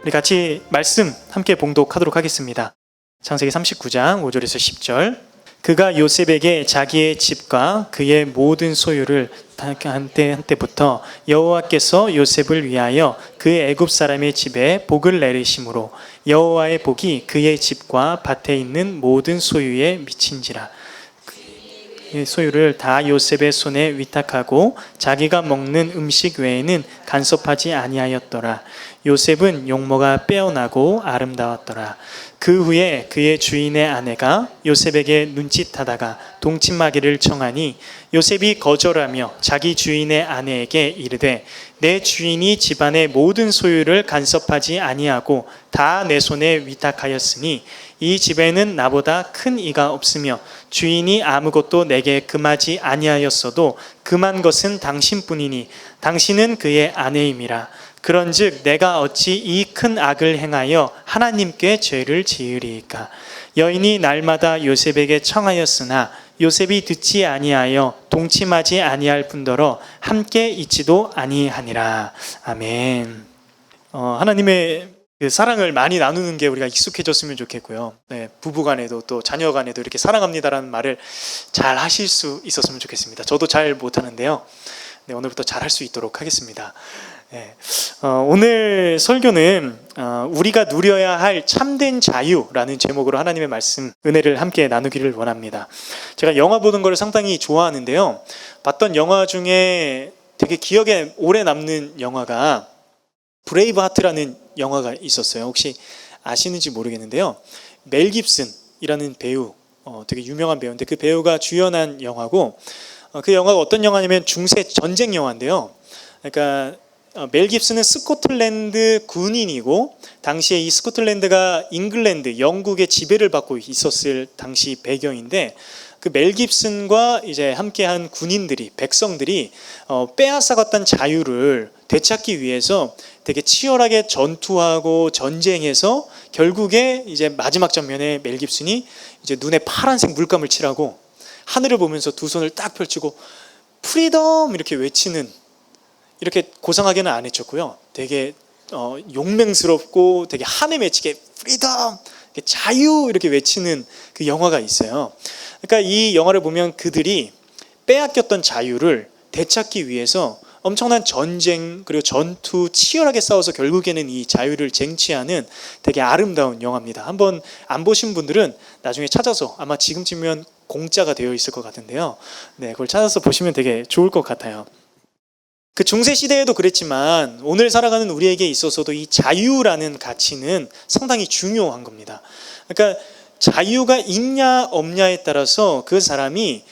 우리 같이 말씀 함께 봉독하도록 하겠습니다. 창세기 39장 5절에서 10절. 그가 요셉에게 자기의 집과 그의 모든 소유를 한때부터 여호와께서 요셉을 위하여 그 애굽 사람의 집에 복을 내리심으로 여호와의 복이 그의 집과 밭에 있는 모든 소유에 미친지라. 그 소유를 다 요셉의 손에 위탁하고 자기가 먹는 음식 외에는 간섭하지 아니하였더라. 요셉은 용모가 빼어나고 아름다웠더라. 그 후에 그의 주인의 아내가 요셉에게 눈짓하다가 동침하기를 청하니 요셉이 거절하며 자기 주인의 아내에게 이르되 내 주인이 집안의 모든 소유를 간섭하지 아니하고 다 내 손에 위탁하였으니 이 집에는 나보다 큰 이가 없으며 주인이 아무것도 내게 금하지 아니하였어도 금한 것은 당신뿐이니 당신은 그의 아내임이라. 그런즉 내가 어찌 이 큰 악을 행하여 하나님께 죄를 지으리이까. 여인이 날마다 요셉에게 청하였으나 요셉이 듣지 아니하여 동침하지 아니할 뿐더러 함께 있지도 아니하니라. 아멘. 하나님의 그 사랑을 많이 나누는 게 우리가 익숙해졌으면 좋겠고요. 네, 부부간에도 또 자녀간에도 이렇게 사랑합니다라는 말을 잘 하실 수 있었으면 좋겠습니다. 저도 잘 못하는데요. 네, 오늘부터 잘 할 수 있도록 하겠습니다. 네, 오늘 설교는 우리가 누려야 할 참된 자유라는 제목으로 하나님의 말씀, 은혜를 함께 나누기를 원합니다. 제가 영화 보는 걸 상당히 좋아하는데요. 봤던 영화 중에 되게 기억에 오래 남는 영화가 브레이브 하트라는 영화가 있었어요. 혹시 아시는지 모르겠는데요. 멜 깁슨이라는 배우, 되게 유명한 배우인데 그 배우가 주연한 영화고, 그 영화가 어떤 영화냐면 중세 전쟁 영화인데요. 그러니까 멜 깁슨은 스코틀랜드 군인이고, 당시에 이 스코틀랜드가 잉글랜드, 영국의 지배를 받고 있었을 당시 배경인데, 그 멜 깁슨과 이제 함께한 군인들이, 백성들이 빼앗아갔던 자유를 되찾기 위해서 되게 치열하게 전투하고 전쟁해서 결국에 이제 마지막 장면에 멜 깁슨이 이제 눈에 파란색 물감을 칠하고 하늘을 보면서 두 손을 딱 펼치고 프리덤 이렇게 외치는, 이렇게 고상하게는 안 해쳤고요. 되게 용맹스럽고 되게 한에 맺히게 프리덤, 자유 이렇게 외치는 그 영화가 있어요. 그러니까 이 영화를 보면 그들이 빼앗겼던 자유를 되찾기 위해서 엄청난 전쟁 그리고 전투 치열하게 싸워서 결국에는 이 자유를 쟁취하는 되게 아름다운 영화입니다. 한번 안 보신 분들은 나중에 찾아서, 아마 지금쯤이면 공짜가 되어 있을 것 같은데요. 네, 그걸 찾아서 보시면 되게 좋을 것 같아요. 그 중세 시대에도 그랬지만 오늘 살아가는 우리에게 있어서도 이 자유라는 가치는 상당히 중요한 겁니다. 그러니까 자유가 있냐 없냐에 따라서 그 사람이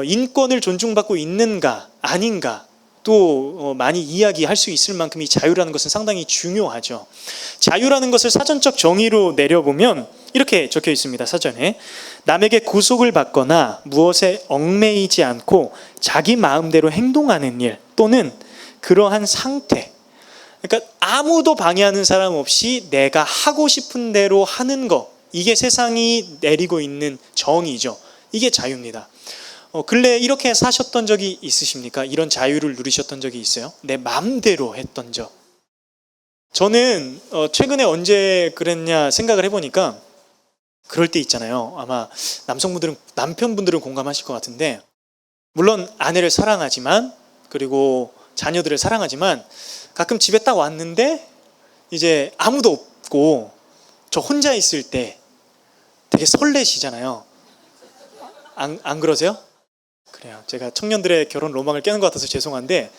인권을 존중받고 있는가 아닌가 또 많이 이야기할 수 있을 만큼 이 자유라는 것은 상당히 중요하죠. 자유라는 것을 사전적 정의로 내려보면 이렇게 적혀 있습니다. 사전에 남에게 구속을 받거나 무엇에 얽매이지 않고 자기 마음대로 행동하는 일 또는 그러한 상태, 그러니까 아무도 방해하는 사람 없이 내가 하고 싶은 대로 하는 것, 이게 세상이 내리고 있는 정의죠. 이게 자유입니다. 근래 이렇게 사셨던 적이 있으십니까? 이런 자유를 누리셨던 적이 있어요? 내 마음대로 했던 적. 저는 최근에 언제 그랬냐 생각을 해보니까 그럴 때 있잖아요. 아마 남편분들은 공감하실 것 같은데, 물론 아내를 사랑하지만 그리고 자녀들을 사랑하지만 가끔 집에 딱 왔는데 이제 아무도 없고 저 혼자 있을 때 되게 설레시잖아요. 안 그러세요? 그래요. 제가 청년들의 결혼 로망을 깨는 것 같아서 죄송한데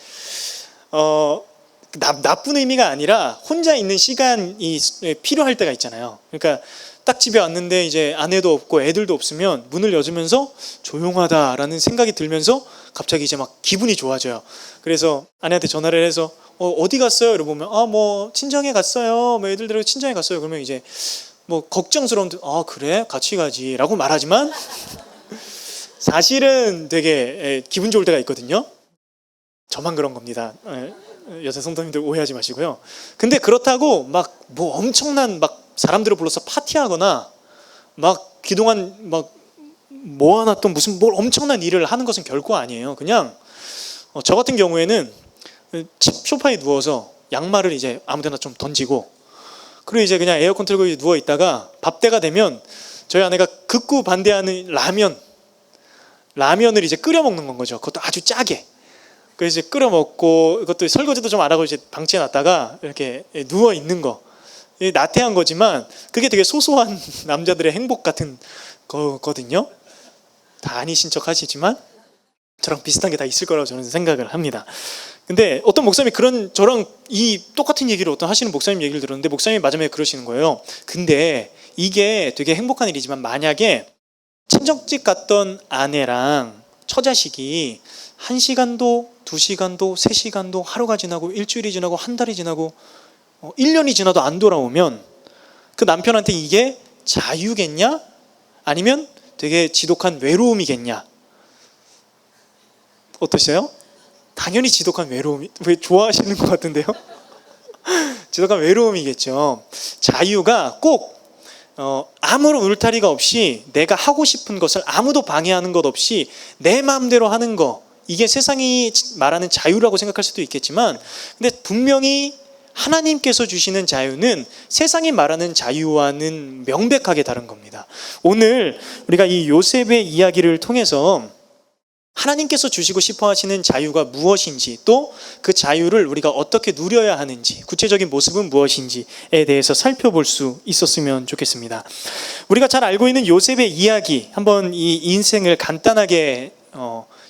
나쁜 의미가 아니라 혼자 있는 시간이 필요할 때가 있잖아요. 그러니까 딱 집에 왔는데 이제 아내도 없고 애들도 없으면 문을 열으면서 조용하다라는 생각이 들면서 갑자기 이제 막 기분이 좋아져요. 그래서 아내한테 전화를 해서 어디 갔어요? 이러고 보면 뭐 친정에 갔어요. 뭐 애들 데리고 친정에 갔어요. 그러면 이제 뭐 걱정스러운데 그래? 같이 가지 라고 말하지만 사실은 되게 기분 좋을 때가 있거든요. 저만 그런 겁니다. 여자 성도님들 오해하지 마시고요. 근데 그렇다고 막 뭐 엄청난 막 사람들을 불러서 파티하거나 막 그동안 막 모아놨던 무슨 뭘 엄청난 일을 하는 것은 결코 아니에요. 그냥 저 같은 경우에는 집 소파에 누워서 양말을 이제 아무데나 좀 던지고 그리고 이제 그냥 에어컨 틀고 누워 있다가 밥 때가 되면 저희 아내가 극구 반대하는 라면을 이제 끓여 먹는 건 거죠. 그것도 아주 짜게. 그래서 이제 끓여 먹고, 이것도 설거지도 좀 안 하고 이제 방치해 놨다가 이렇게 누워 있는 거. 나태한 거지만 그게 되게 소소한 남자들의 행복 같은 거거든요. 다 아니신 척 하시지만 저랑 비슷한 게 다 있을 거라고 저는 생각을 합니다. 근데 어떤 목사님이 저랑 이 똑같은 얘기를 하시는 목사님 얘기를 들었는데, 목사님이 마지막에 그러시는 거예요. 근데 이게 되게 행복한 일이지만 만약에 친정집 갔던 아내랑 처자식이 1시간도 2시간도 3시간도 하루가 지나고 일주일이 지나고 한 달이 지나고 1년이 지나도 안 돌아오면 그 남편한테 이게 자유겠냐? 아니면 되게 지독한 외로움이겠냐? 어떠세요? 당연히 지독한 외로움이, 왜 좋아하시는 것 같은데요? 지독한 외로움이겠죠. 자유가 꼭 아무런 울타리가 없이 내가 하고 싶은 것을 아무도 방해하는 것 없이 내 마음대로 하는 거, 이게 세상이 말하는 자유라고 생각할 수도 있겠지만, 근데 분명히 하나님께서 주시는 자유는 세상이 말하는 자유와는 명백하게 다른 겁니다. 오늘 우리가 이 요셉의 이야기를 통해서 하나님께서 주시고 싶어 하시는 자유가 무엇인지, 또 그 자유를 우리가 어떻게 누려야 하는지, 구체적인 모습은 무엇인지에 대해서 살펴볼 수 있었으면 좋겠습니다. 우리가 잘 알고 있는 요셉의 이야기, 한번 이 인생을 간단하게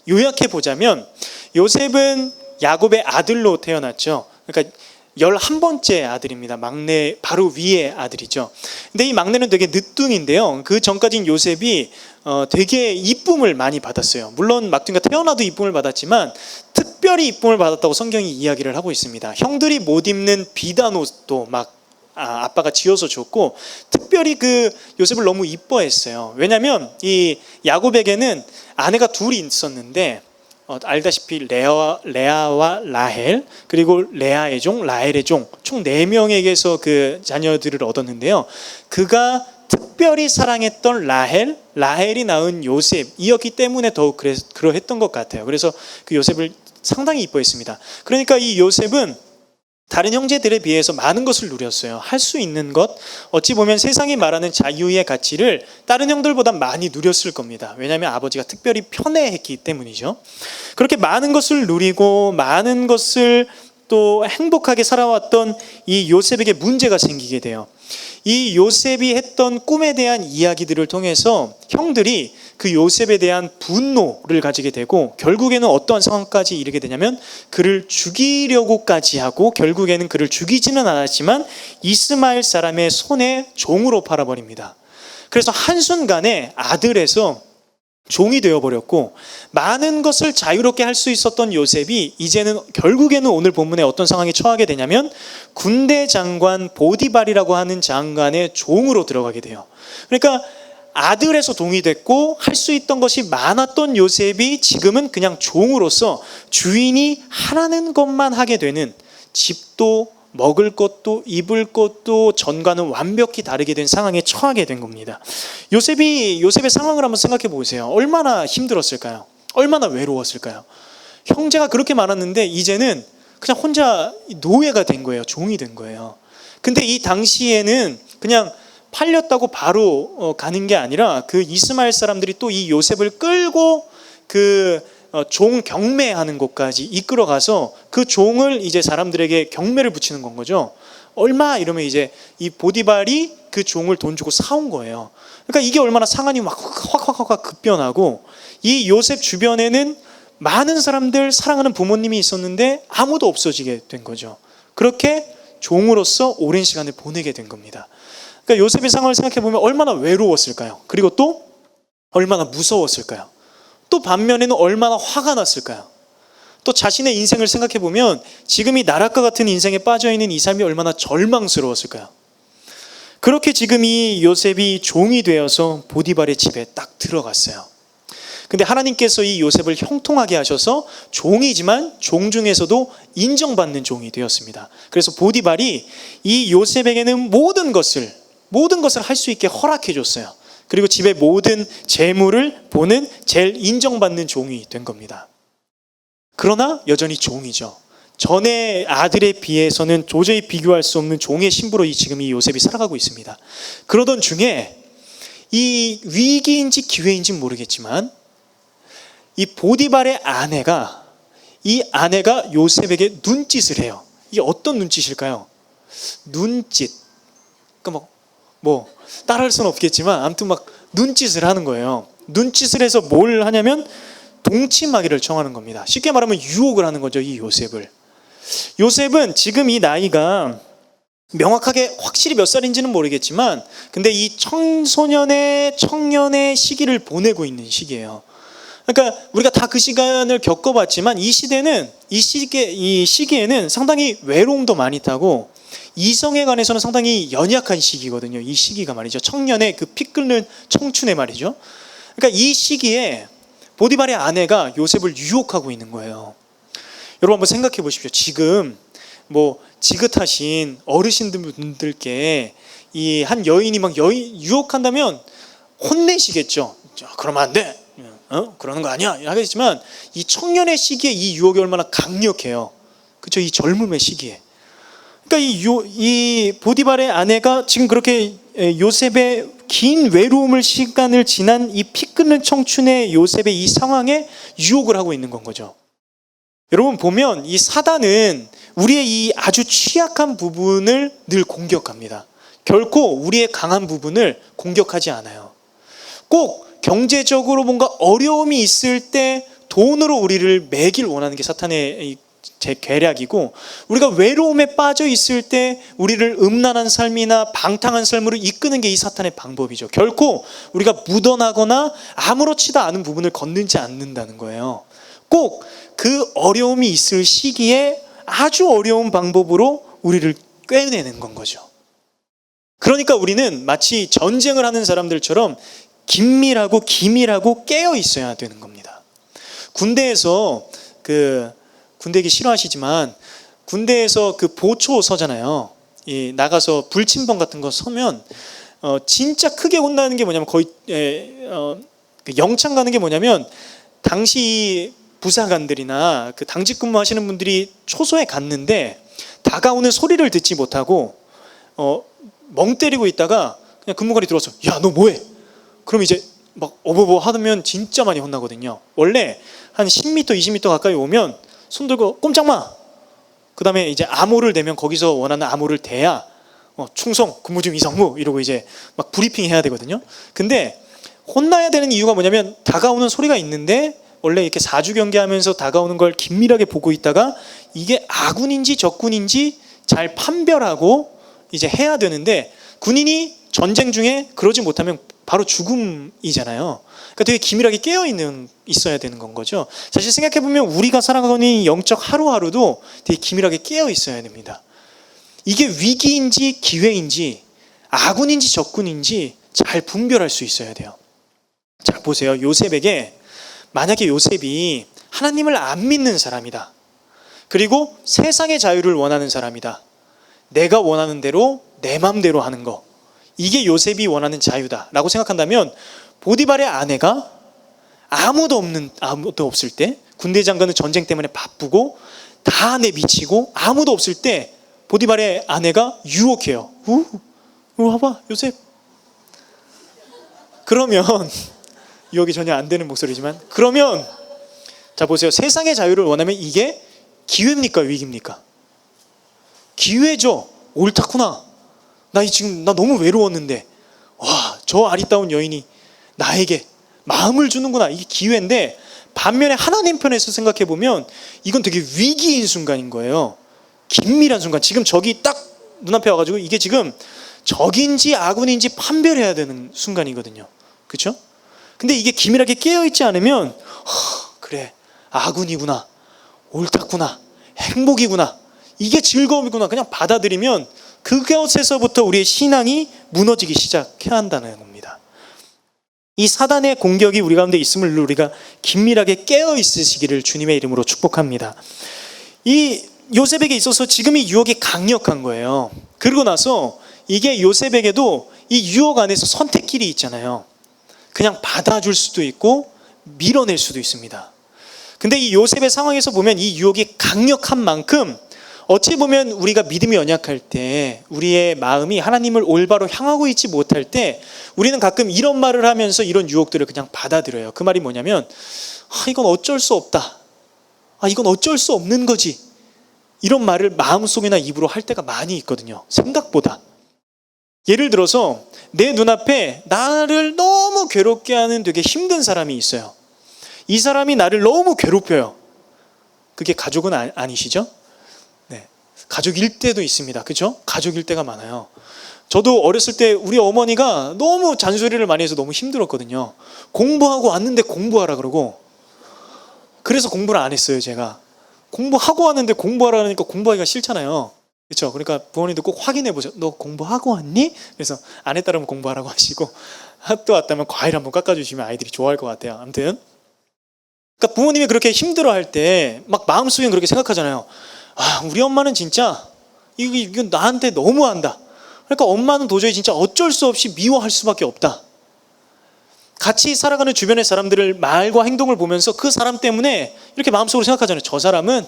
요약해 보자면, 요셉은 야곱의 아들로 태어났죠. 그러니까 11번째 아들입니다. 막내 바로 위의 아들이죠. 근데 이 막내는 되게 늦둥인데요. 그 전까지는 요셉이 되게 이쁨을 많이 받았어요. 물론 막둥이가 태어나도 이쁨을 받았지만 특별히 이쁨을 받았다고 성경이 이야기를 하고 있습니다. 형들이 못 입는 비단 옷도 막 아빠가 지어서 줬고, 특별히 그 요셉을 너무 이뻐했어요. 왜냐하면 이 야곱에게는 아내가 둘이 있었는데, 알다시피 레아와 라헬, 그리고 레아의 종, 라헬의 종, 총 4명에게서 그 자녀들을 얻었는데요. 그가 특별히 사랑했던 라헬이 낳은 요셉이었기 때문에 더욱 그러했던 것 같아요. 그래서 그 요셉을 상당히 이뻐했습니다. 그러니까 이 요셉은 다른 형제들에 비해서 많은 것을 누렸어요. 할 수 있는 것, 어찌 보면 세상이 말하는 자유의 가치를 다른 형들보다 많이 누렸을 겁니다. 왜냐하면 아버지가 특별히 편애했기 때문이죠. 그렇게 많은 것을 누리고 많은 것을 또 행복하게 살아왔던 이 요셉에게 문제가 생기게 돼요. 이 요셉이 했던 꿈에 대한 이야기들을 통해서 형들이 그 요셉에 대한 분노를 가지게 되고, 결국에는 어떠한 상황까지 이르게 되냐면 그를 죽이려고까지 하고, 결국에는 그를 죽이지는 않았지만 이스마엘 사람의 손에 종으로 팔아버립니다. 그래서 한순간에 아들에서 종이 되어버렸고, 많은 것을 자유롭게 할 수 있었던 요셉이 이제는 결국에는 오늘 본문에 어떤 상황에 처하게 되냐면 군대 장관 보디발이라고 하는 장관의 종으로 들어가게 돼요. 그러니까 아들에서 종이 됐고 할 수 있던 것이 많았던 요셉이 지금은 그냥 종으로서 주인이 하라는 것만 하게 되는, 집도 먹을 것도 입을 것도 전과는 완벽히 다르게 된 상황에 처하게 된 겁니다. 요셉의 상황을 한번 생각해 보세요. 얼마나 힘들었을까요? 얼마나 외로웠을까요? 형제가 그렇게 많았는데 이제는 그냥 혼자 노예가 된 거예요. 종이 된 거예요. 근데 이 당시에는 그냥 팔렸다고 바로 가는 게 아니라 그 이스마엘 사람들이 또 이 요셉을 끌고 그 종 경매하는 곳까지 이끌어 가서 그 종을 이제 사람들에게 경매를 붙이는 건 거죠. 얼마 이러면 이제 이 보디발이 그 종을 돈 주고 사온 거예요. 그러니까 이게 얼마나 상황이 막 확 급변하고, 이 요셉 주변에는 많은 사람들, 사랑하는 부모님이 있었는데 아무도 없어지게 된 거죠. 그렇게 종으로서 오랜 시간을 보내게 된 겁니다. 그러니까 요셉의 상황을 생각해 보면 얼마나 외로웠을까요? 그리고 또 얼마나 무서웠을까요? 또 반면에는 얼마나 화가 났을까요? 또 자신의 인생을 생각해 보면 지금 이 나락과 같은 인생에 빠져 있는 이 삶이 얼마나 절망스러웠을까요? 그렇게 지금 이 요셉이 종이 되어서 보디발의 집에 딱 들어갔어요. 근데 하나님께서 이 요셉을 형통하게 하셔서 종이지만 종 중에서도 인정받는 종이 되었습니다. 그래서 보디발이 이 요셉에게는 모든 것을 할 수 있게 허락해 줬어요. 그리고 집의 모든 재물을 보는 제일 인정받는 종이 된 겁니다. 그러나 여전히 종이죠. 전의 아들에 비해서는 도저히 비교할 수 없는 종의 신부로 지금 이 요셉이 살아가고 있습니다. 그러던 중에 이 위기인지 기회인지 모르겠지만 이 보디발의 아내가, 이 아내가 요셉에게 눈짓을 해요. 이게 어떤 눈짓일까요? 눈짓. 그러니까 뭐 따라할 수는 없겠지만 아무튼 막 눈짓을 하는 거예요. 눈짓을 해서 뭘 하냐면 동침하기를 청하는 겁니다. 쉽게 말하면 유혹을 하는 거죠, 이 요셉을. 요셉은 지금 이 나이가 명확하게 확실히 몇 살인지는 모르겠지만 근데 이 청소년의 청년의 시기를 보내고 있는 시기예요. 그러니까 우리가 다 그 시간을 겪어봤지만 이 시기에는 상당히 외로움도 많이 타고 이성에 관해서는 상당히 연약한 시기거든요. 이 시기가 말이죠. 청년의 그 피 끓는 청춘의 말이죠. 그러니까 이 시기에 보디발의 아내가 요셉을 유혹하고 있는 거예요. 여러분 한번 생각해 보십시오. 지금 뭐 지긋하신 어르신들께 이 한 여인이 막 유혹한다면 혼내시겠죠. 그러면 안 돼. 그러는 거 아니야. 하겠지만 이 청년의 시기에 이 유혹이 얼마나 강력해요. 그렇죠? 이 젊음의 시기에. 그러니까 이 보디발의 아내가 지금 그렇게 요셉의 긴 외로움을 시간을 지난 이 피 끓는 청춘의 요셉의 이 상황에 유혹을 하고 있는 건 거죠. 여러분 보면 이 사단은 우리의 이 아주 취약한 부분을 늘 공격합니다. 결코 우리의 강한 부분을 공격하지 않아요. 꼭 경제적으로 뭔가 어려움이 있을 때 돈으로 우리를 매길 원하는 게 사탄의 제 계략이고, 우리가 외로움에 빠져 있을 때 우리를 음란한 삶이나 방탕한 삶으로 이끄는 게 이 사탄의 방법이죠. 결코 우리가 묻어나거나 아무렇지도 않은 부분을 건들지 않는다는 거예요. 꼭 그 어려움이 있을 시기에 아주 어려운 방법으로 우리를 꿰내는 건 거죠. 그러니까 우리는 마치 전쟁을 하는 사람들처럼 긴밀하고 기밀하고 깨어 있어야 되는 겁니다. 군대에서 군대기 싫어하시지만 군대에서 그 보초 서잖아요. 나가서 불침번 같은 거 서면 진짜 크게 혼나는 게 뭐냐면 거의 영창 가는 게 뭐냐면 당시 부사관들이나 그 당직 근무하시는 분들이 초소에 갔는데 다가오는 소리를 듣지 못하고 멍 때리고 있다가 그냥 근무관이 들어와서 야 너 뭐해? 그럼 이제 막 어버버 하면 진짜 많이 혼나거든요. 원래 한 10m, 20m 가까이 오면 손 들고 꼼짝마. 그 다음에 이제 암호를 대면 거기서 원하는 암호를 대야 충성, 근무 중 이상무 이러고 이제 막 브리핑 해야 되거든요. 근데 혼나야 되는 이유가 뭐냐면 다가오는 소리가 있는데 원래 이렇게 사주 경계하면서 다가오는 걸 긴밀하게 보고 있다가 이게 아군인지 적군인지 잘 판별하고 이제 해야 되는데 군인이 전쟁 중에 그러지 못하면 바로 죽음이잖아요. 그러니까 되게 기밀하게 있어야 되는 건 거죠. 사실 생각해보면 우리가 살아가는 이 영적 하루하루도 되게 기밀하게 깨어 있어야 됩니다. 이게 위기인지 기회인지 아군인지 적군인지 잘 분별할 수 있어야 돼요. 자 보세요. 요셉에게 만약에 요셉이 하나님을 안 믿는 사람이다. 그리고 세상의 자유를 원하는 사람이다. 내가 원하는 대로 내 맘대로 하는 거. 이게 요셉이 원하는 자유다라고 생각한다면 보디발의 아내가 아무도 없을 때, 군대 장관은 전쟁 때문에 바쁘고 다 내미치고 아무도 없을 때 보디발의 아내가 유혹해요. 와봐 요셉. 그러면 유혹이 전혀 안 되는 목소리지만 그러면 자 보세요. 세상의 자유를 원하면 이게 기회입니까 위기입니까? 기회죠. 옳다구나. 나 너무 외로웠는데 와, 저 아리따운 여인이 나에게 마음을 주는구나. 이게 기회인데 반면에 하나님 편에서 생각해 보면 이건 되게 위기인 순간인 거예요. 긴밀한 순간. 지금 적이 딱 눈앞에 와가지고 이게 지금 적인지 아군인지 판별해야 되는 순간이거든요. 그렇죠? 근데 이게 기밀하게 깨어있지 않으면 그래 아군이구나, 옳다구나, 행복이구나, 이게 즐거움이구나 그냥 받아들이면 그것에서부터 우리의 신앙이 무너지기 시작해야 한다는 겁니다. 이 사단의 공격이 우리 가운데 있음을 우리가 긴밀하게 깨어 있으시기를 주님의 이름으로 축복합니다. 이 요셉에게 있어서 지금 이 유혹이 강력한 거예요. 그러고 나서 이게 요셉에게도 이 유혹 안에서 선택길이 있잖아요. 그냥 받아줄 수도 있고 밀어낼 수도 있습니다. 근데 이 요셉의 상황에서 보면 이 유혹이 강력한 만큼 어찌 보면 우리가 믿음이 연약할 때, 우리의 마음이 하나님을 올바로 향하고 있지 못할 때 우리는 가끔 이런 말을 하면서 이런 유혹들을 그냥 받아들여요. 그 말이 뭐냐면 이건 어쩔 수 없다. 이건 어쩔 수 없는 거지. 이런 말을 마음속이나 입으로 할 때가 많이 있거든요. 생각보다. 예를 들어서 내 눈앞에 나를 너무 괴롭게 하는 되게 힘든 사람이 있어요. 이 사람이 나를 너무 괴롭혀요. 그게 가족은 아니시죠? 네, 가족일 때도 있습니다. 그렇죠? 가족일 때가 많아요. 저도 어렸을 때 우리 어머니가 너무 잔소리를 많이 해서 너무 힘들었거든요. 공부하고 왔는데 공부하라 그러고, 그래서 공부를 안 했어요. 제가 공부하고 왔는데 공부하라니까 공부하기가 싫잖아요. 그렇죠? 그러니까 부모님도 꼭 확인해 보세요. 너 공부하고 왔니? 그래서 안 했다면 공부하라고 하시고, 학교 왔다면 과일 한번 깎아주시면 아이들이 좋아할 것 같아요. 아무튼 그러니까 부모님이 그렇게 힘들어할 때 막 마음속에 그렇게 생각하잖아요. 우리 엄마는 진짜 이건 나한테 너무한다. 그러니까 엄마는 도저히 진짜 어쩔 수 없이 미워할 수밖에 없다. 같이 살아가는 주변의 사람들을 말과 행동을 보면서 그 사람 때문에 이렇게 마음속으로 생각하잖아요. 저 사람은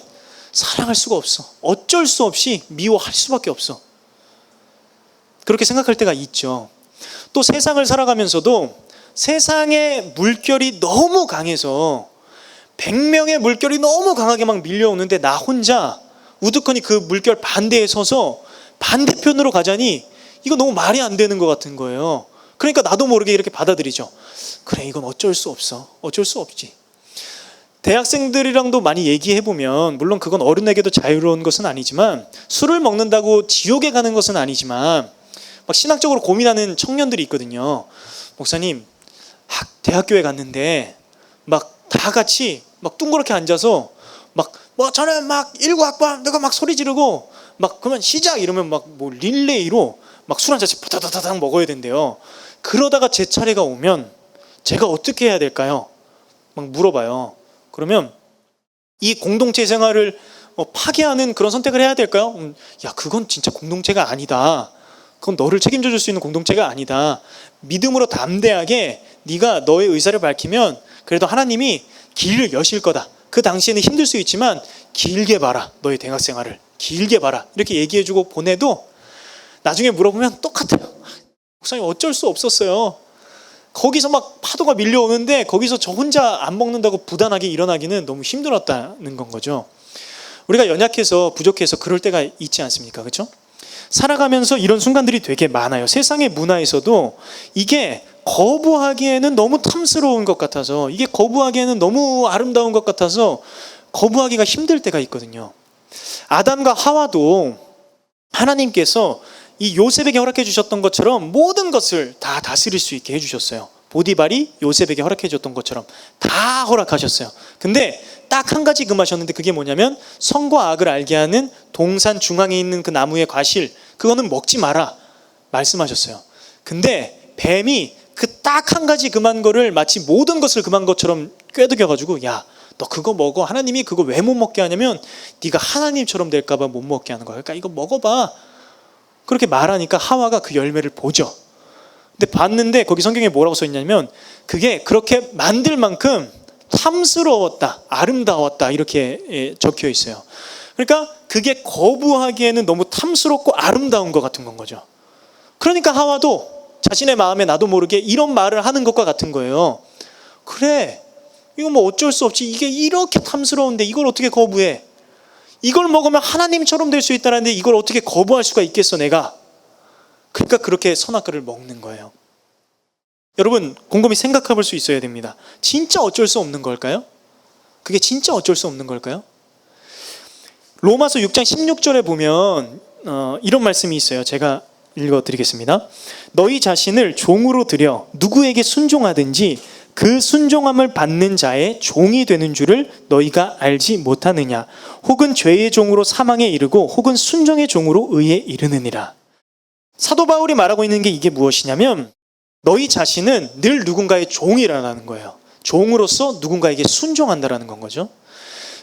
사랑할 수가 없어. 어쩔 수 없이 미워할 수밖에 없어. 그렇게 생각할 때가 있죠. 또 세상을 살아가면서도 세상의 물결이 너무 강해서 100명의 물결이 너무 강하게 막 밀려오는데 나 혼자 우두커니 그 물결 반대에 서서 반대편으로 가자니 이거 너무 말이 안 되는 것 같은 거예요. 그러니까 나도 모르게 이렇게 받아들이죠. 그래, 이건 어쩔 수 없어. 어쩔 수 없지. 대학생들이랑도 많이 얘기해보면, 물론 그건 어른에게도 자유로운 것은 아니지만, 술을 먹는다고 지옥에 가는 것은 아니지만 막 신학적으로 고민하는 청년들이 있거든요. 목사님, 대학교에 갔는데 막 다 같이 막 둥그렇게 앉아서 저는 막 19학번 내가 막 소리 지르고 막 그러면 시작 이러면 막 릴레이로 막 술 한 잔씩 부다다다닥 먹어야 된대요. 그러다가 제 차례가 오면 제가 어떻게 해야 될까요? 막 물어봐요. 그러면 이 공동체 생활을 파괴하는 그런 선택을 해야 될까요? 야, 그건 진짜 공동체가 아니다. 그건 너를 책임져 줄 수 있는 공동체가 아니다. 믿음으로 담대하게 네가 너의 의사를 밝히면 그래도 하나님이 길을 여실 거다. 그 당시에는 힘들 수 있지만 길게 봐라. 너의 대학생활을 길게 봐라. 이렇게 얘기해주고 보내도 나중에 물어보면 똑같아요. 목사님, 어쩔 수 없었어요. 거기서 막 파도가 밀려오는데 거기서 저 혼자 안 먹는다고 부단하게 일어나기는 너무 힘들었다는 건 거죠. 우리가 연약해서 부족해서 그럴 때가 있지 않습니까? 그렇죠? 살아가면서 이런 순간들이 되게 많아요. 세상의 문화에서도 이게 거부하기에는 너무 탐스러운 것 같아서, 이게 거부하기에는 너무 아름다운 것 같아서 거부하기가 힘들 때가 있거든요. 아담과 하와도 하나님께서 이 요셉에게 허락해 주셨던 것처럼 모든 것을 다 다스릴 수 있게 해주셨어요. 보디발이 요셉에게 허락해 줬던 것처럼 다 허락하셨어요. 근데 딱 한 가지 금하셨는데, 그게 뭐냐면 선과 악을 알게 하는 동산 중앙에 있는 그 나무의 과실, 그거는 먹지 마라 말씀하셨어요. 근데 뱀이 그 딱 한 가지 금한 거를 마치 모든 것을 금한 것처럼 꿰득여가지고, 야, 너 그거 먹어. 하나님이 그거 왜 못 먹게 하냐면 네가 하나님처럼 될까 봐 못 먹게 하는 거야. 그러니까 이거 먹어봐. 그렇게 말하니까 하와가 그 열매를 보죠. 근데 봤는데 거기 성경에 뭐라고 써 있냐면 그게 그렇게 만들 만큼 탐스러웠다, 아름다웠다, 이렇게 적혀 있어요. 그러니까 그게 거부하기에는 너무 탐스럽고 아름다운 것 같은 건 거죠. 그러니까 하와도 자신의 마음에 나도 모르게 이런 말을 하는 것과 같은 거예요. 그래, 이거 뭐 어쩔 수 없지. 이게 이렇게 탐스러운데 이걸 어떻게 거부해? 이걸 먹으면 하나님처럼 될 수 있다는데 이걸 어떻게 거부할 수가 있겠어 내가? 그러니까 그렇게 선악과를 먹는 거예요. 여러분, 곰곰이 생각해 볼 수 있어야 됩니다. 진짜 어쩔 수 없는 걸까요? 그게 진짜 어쩔 수 없는 걸까요? 로마서 6장 16절에 보면 이런 말씀이 있어요. 제가 읽어드리겠습니다. 너희 자신을 종으로 들여 누구에게 순종하든지 그 순종함을 받는 자의 종이 되는 줄을 너희가 알지 못하느냐? 혹은 죄의 종으로 사망에 이르고 혹은 순종의 종으로 의에 이르느니라. 사도 바울이 말하고 있는 게 이게 무엇이냐면 너희 자신은 늘 누군가의 종이라는 거예요. 종으로서 누군가에게 순종한다라는 건 거죠.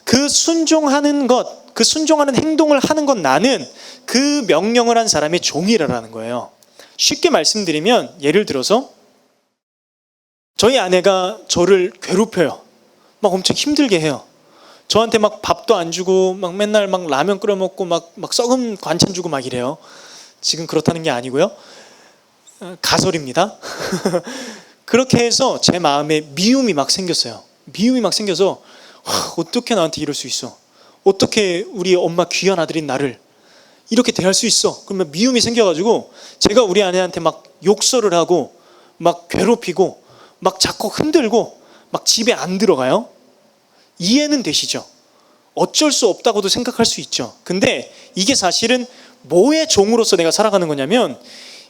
그 순종하는 것, 그 순종하는 행동을 하는 건 나는 그 명령을 한 사람의 종이라는 거예요. 쉽게 말씀드리면, 예를 들어서 저희 아내가 저를 괴롭혀요. 막 엄청 힘들게 해요. 저한테 막 밥도 안 주고 막 맨날 막 라면 끓여 먹고 막 썩은 반찬 주고 막 이래요. 지금 그렇다는 게 아니고요. 가설입니다. 그렇게 해서 제 마음에 미움이 막 생겼어요. 미움이 막 생겨서 어떻게 나한테 이럴 수 있어? 어떻게 우리 엄마 귀한 아들인 나를 이렇게 대할 수 있어? 그러면 미움이 생겨가지고 제가 우리 아내한테 막 욕설을 하고 막 괴롭히고 막 자꾸 흔들고 막 집에 안 들어가요. 이해는 되시죠? 어쩔 수 없다고도 생각할 수 있죠. 근데 이게 사실은 뭐의 종으로서 내가 살아가는 거냐면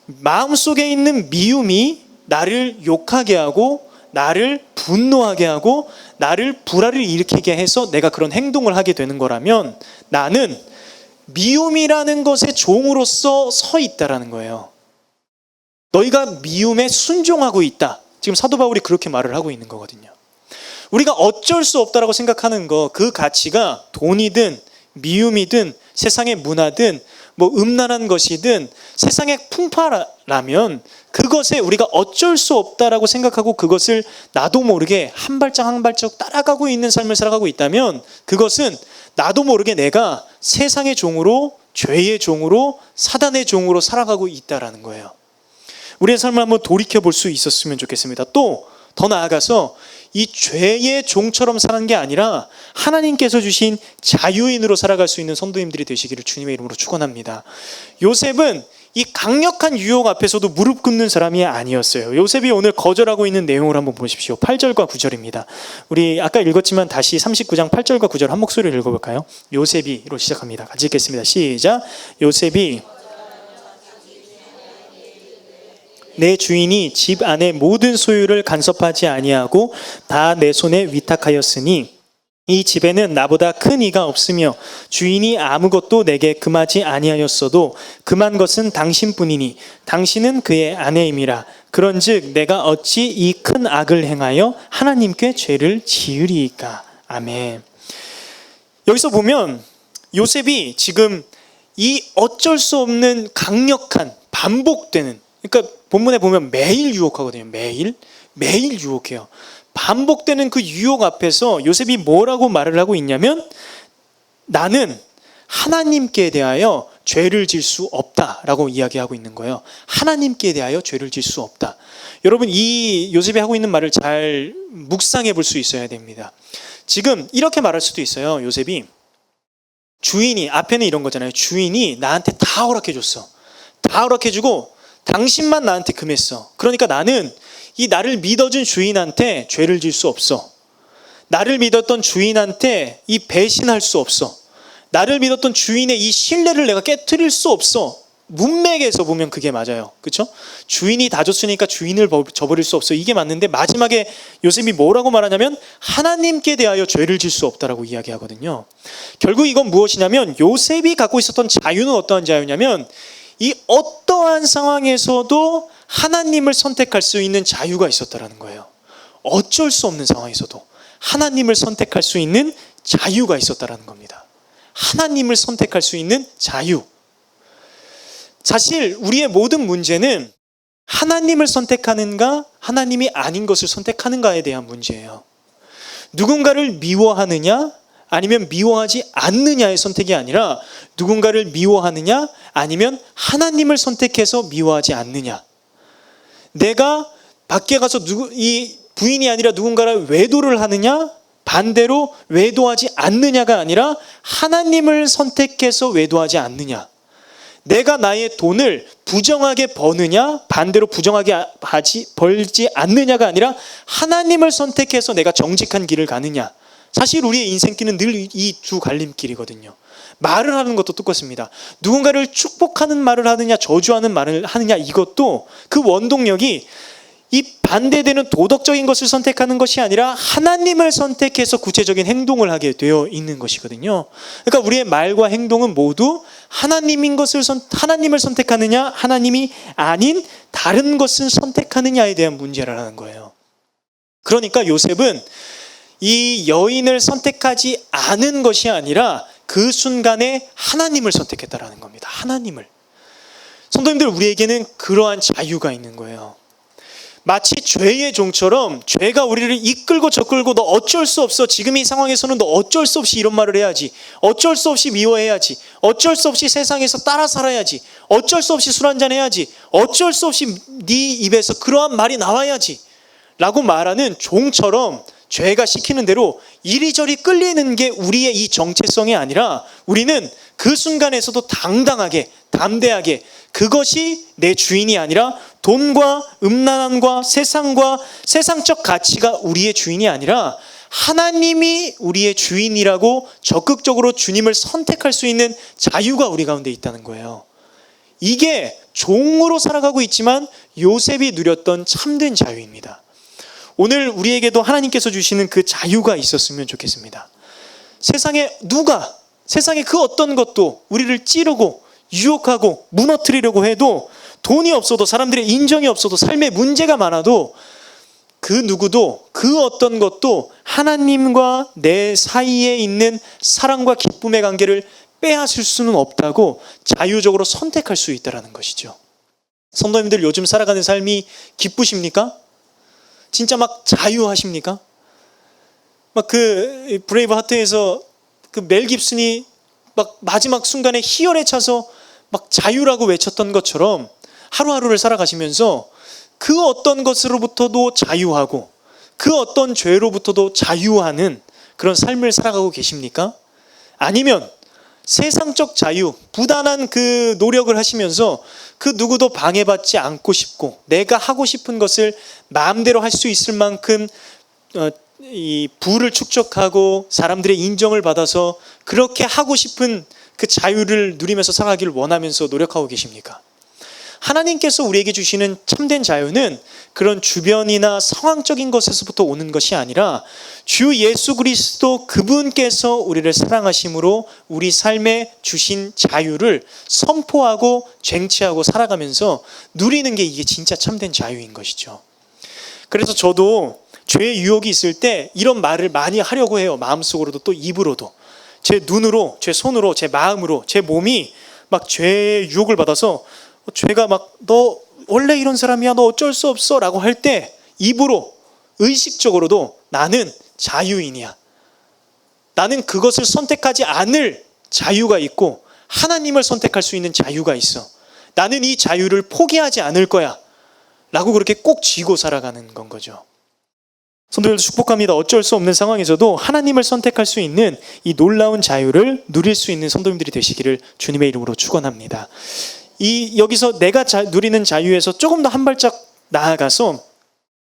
마음속에 있는 미움이 나를 욕하게 하고 나를 분노하게 하고 나를 불화를 일으키게 해서 내가 그런 행동을 하게 되는 거라면 나는 미움이라는 것의 종으로서 서 있다라는 거예요. 너희가 미움에 순종하고 있다. 지금 사도 바울이 그렇게 말을 하고 있는 거거든요. 우리가 어쩔 수 없다라고 생각하는 거, 그 가치가 돈이든 미움이든 세상의 문화든 뭐 음란한 것이든 세상의 풍파라면 그것에 우리가 어쩔 수 없다라고 생각하고 그것을 나도 모르게 한 발짝 한 발짝 따라가고 있는 삶을 살아가고 있다면 그것은 나도 모르게 내가 세상의 종으로, 죄의 종으로, 사단의 종으로 살아가고 있다라는 거예요. 우리의 삶을 한번 돌이켜 볼 수 있었으면 좋겠습니다. 또 더 나아가서 이 죄의 종처럼 사는 게 아니라 하나님께서 주신 자유인으로 살아갈 수 있는 성도님들이 되시기를 주님의 이름으로 축원합니다. 요셉은 이 강력한 유혹 앞에서도 무릎 꿇는 사람이 아니었어요. 요셉이 오늘 거절하고 있는 내용을 한번 보십시오. 8절과 9절입니다. 우리 아까 읽었지만 다시 39장 8절과 9절 한 목소리로 읽어볼까요? 요셉이로 시작합니다. 같이 읽겠습니다. 시작. 요셉이 내 주인이 집 안의 모든 소유를 간섭하지 아니하고 다 내 손에 위탁하였으니 이 집에는 나보다 큰 이가 없으며 주인이 아무것도 내게 금하지 아니하였어도 금한 것은 당신뿐이니 당신은 그의 아내임이라. 그런즉 내가 어찌 이 큰 악을 행하여 하나님께 죄를 지으리이까. 아멘. 여기서 보면 요셉이 지금 이 어쩔 수 없는 강력한 반복되는, 그러니까 본문에 보면 매일 유혹하거든요. 매일 유혹해요. 반복되는 그 유혹 앞에서 요셉이 뭐라고 말을 하고 있냐면 나는 하나님께 대하여 죄를 질 수 없다라고 이야기하고 있는 거예요. 하나님께 대하여 죄를 질 수 없다. 여러분, 이 요셉이 하고 있는 말을 잘 묵상해 볼 수 있어야 됩니다. 지금 이렇게 말할 수도 있어요. 요셉이 주인이, 앞에는 이런 거잖아요. 주인이 나한테 다 허락해 줬어. 다 허락해 주고 당신만 나한테 금했어. 그러니까 나는 이 나를 믿어준 주인한테 죄를 질 수 없어. 나를 믿었던 주인한테 이 배신할 수 없어. 나를 믿었던 주인의 이 신뢰를 내가 깨트릴 수 없어. 문맥에서 보면 그게 맞아요. 그렇죠? 주인이 다 줬으니까 주인을 저버릴 수 없어. 이게 맞는데 마지막에 요셉이 뭐라고 말하냐면 하나님께 대하여 죄를 질 수 없다라고 이야기하거든요. 결국 이건 무엇이냐면 요셉이 갖고 있었던 자유는 어떠한 자유냐면 이 어떠한 상황에서도 하나님을 선택할 수 있는 자유가 있었다라는 거예요. 어쩔 수 없는 상황에서도 하나님을 선택할 수 있는 자유가 있었다라는 겁니다. 하나님을 선택할 수 있는 자유. 사실 우리의 모든 문제는 하나님을 선택하는가, 하나님이 아닌 것을 선택하는가에 대한 문제예요. 누군가를 미워하느냐, 아니면 미워하지 않느냐의 선택이 아니라 누군가를 미워하느냐, 아니면 하나님을 선택해서 미워하지 않느냐. 내가 밖에 가서 이 부인이 아니라 누군가를 외도를 하느냐, 반대로 외도하지 않느냐가 아니라 하나님을 선택해서 외도하지 않느냐. 내가 나의 돈을 부정하게 버느냐, 반대로 부정하게 벌지 않느냐가 아니라 하나님을 선택해서 내가 정직한 길을 가느냐. 사실 우리의 인생길은 늘 이 두 갈림길이거든요. 말을 하는 것도 똑같습니다. 누군가를 축복하는 말을 하느냐, 저주하는 말을 하느냐, 이것도 그 원동력이 이 반대되는 도덕적인 것을 선택하는 것이 아니라 하나님을 선택해서 구체적인 행동을 하게 되어 있는 것이거든요. 그러니까 우리의 말과 행동은 모두 하나님을 선택하느냐, 하나님이 아닌 다른 것을 선택하느냐에 대한 문제라는 거예요. 그러니까 요셉은 이 여인을 선택하지 않은 것이 아니라 그 순간에 하나님을 선택했다라는 겁니다. 하나님을. 성도님들, 우리에게는 그러한 자유가 있는 거예요. 마치 죄의 종처럼 죄가 우리를 이끌고 저끌고 너 어쩔 수 없어. 지금 이 상황에서는 너 어쩔 수 없이 이런 말을 해야지. 어쩔 수 없이 미워해야지. 어쩔 수 없이 세상에서 따라 살아야지. 어쩔 수 없이 술 한잔 해야지. 어쩔 수 없이 네 입에서 그러한 말이 나와야지. 라고 말하는 종처럼 죄가 시키는 대로 이리저리 끌리는 게 우리의 이 정체성이 아니라 우리는 그 순간에서도 당당하게 담대하게 그것이 내 주인이 아니라 돈과 음란함과 세상과 세상적 가치가 우리의 주인이 아니라 하나님이 우리의 주인이라고 적극적으로 주님을 선택할 수 있는 자유가 우리 가운데 있다는 거예요. 이게 종으로 살아가고 있지만 요셉이 누렸던 참된 자유입니다. 오늘 우리에게도 하나님께서 주시는 그 자유가 있었으면 좋겠습니다. 세상에 그 어떤 것도 우리를 찌르고 유혹하고 무너뜨리려고 해도 돈이 없어도 사람들의 인정이 없어도 삶에 문제가 많아도 그 누구도 그 어떤 것도 하나님과 내 사이에 있는 사랑과 기쁨의 관계를 빼앗을 수는 없다고 자유적으로 선택할 수 있다는 것이죠. 성도님들 요즘 살아가는 삶이 기쁘십니까? 진짜 막 자유하십니까? 막 그 브레이브 하트에서 그 멜 깁슨이 막 마지막 순간에 희열에 차서 막 자유라고 외쳤던 것처럼 하루하루를 살아가시면서 그 어떤 것으로부터도 자유하고 그 어떤 죄로부터도 자유하는 그런 삶을 살아가고 계십니까? 아니면 세상적 자유, 부단한 그 노력을 하시면서 그 누구도 방해받지 않고 싶고 내가 하고 싶은 것을 마음대로 할 수 있을 만큼 이 부를 축적하고 사람들의 인정을 받아서 그렇게 하고 싶은 그 자유를 누리면서 살아가기를 원하면서 노력하고 계십니까? 하나님께서 우리에게 주시는 참된 자유는 그런 주변이나 상황적인 것에서부터 오는 것이 아니라 주 예수 그리스도 그분께서 우리를 사랑하심으로 우리 삶에 주신 자유를 선포하고 쟁취하고 살아가면서 누리는 게 이게 진짜 참된 자유인 것이죠. 그래서 저도 죄의 유혹이 있을 때 이런 말을 많이 하려고 해요. 마음속으로도 또 입으로도. 제 눈으로, 제 손으로, 제 마음으로, 제 몸이 막 죄의 유혹을 받아서 죄가 막 너 원래 이런 사람이야, 너 어쩔 수 없어 라고 할 때 입으로 의식적으로도 나는 자유인이야. 나는 그것을 선택하지 않을 자유가 있고 하나님을 선택할 수 있는 자유가 있어. 나는 이 자유를 포기하지 않을 거야 라고 그렇게 꼭 쥐고 살아가는 건 거죠. 성도들도 축복합니다. 어쩔 수 없는 상황에서도 하나님을 선택할 수 있는 이 놀라운 자유를 누릴 수 있는 성도님들이 되시기를 주님의 이름으로 축원합니다. 여기서 내가 누리는 자유에서 조금 더 한 발짝 나아가서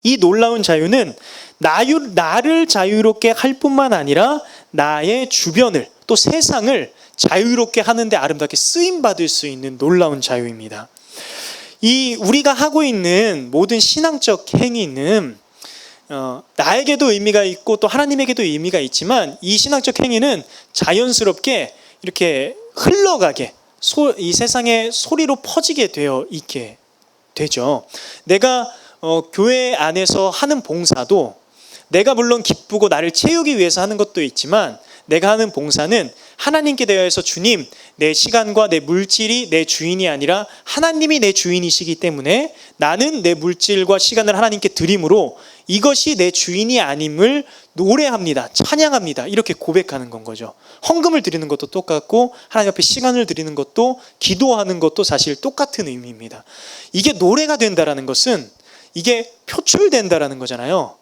이 놀라운 자유는 나를 자유롭게 할 뿐만 아니라 나의 주변을 또 세상을 자유롭게 하는데 아름답게 쓰임받을 수 있는 놀라운 자유입니다. 우리가 하고 있는 모든 신앙적 행위는 나에게도 의미가 있고 또 하나님에게도 의미가 있지만 이 신앙적 행위는 자연스럽게 이렇게 흘러가게 이 세상의 소리로 퍼지게 되어 있게 되죠. 내가 교회 안에서 하는 봉사도 내가 물론 기쁘고 나를 채우기 위해서 하는 것도 있지만 내가 하는 봉사는 하나님께 대하여서 주님, 내 시간과 내 물질이 내 주인이 아니라 하나님이 내 주인이시기 때문에 나는 내 물질과 시간을 하나님께 드림으로 이것이 내 주인이 아님을 노래합니다. 찬양합니다. 이렇게 고백하는 건 거죠. 헌금을 드리는 것도 똑같고 하나님 앞에 시간을 드리는 것도 기도하는 것도 사실 똑같은 의미입니다. 이게 노래가 된다라는 것은 이게 표출된다라는 거잖아요.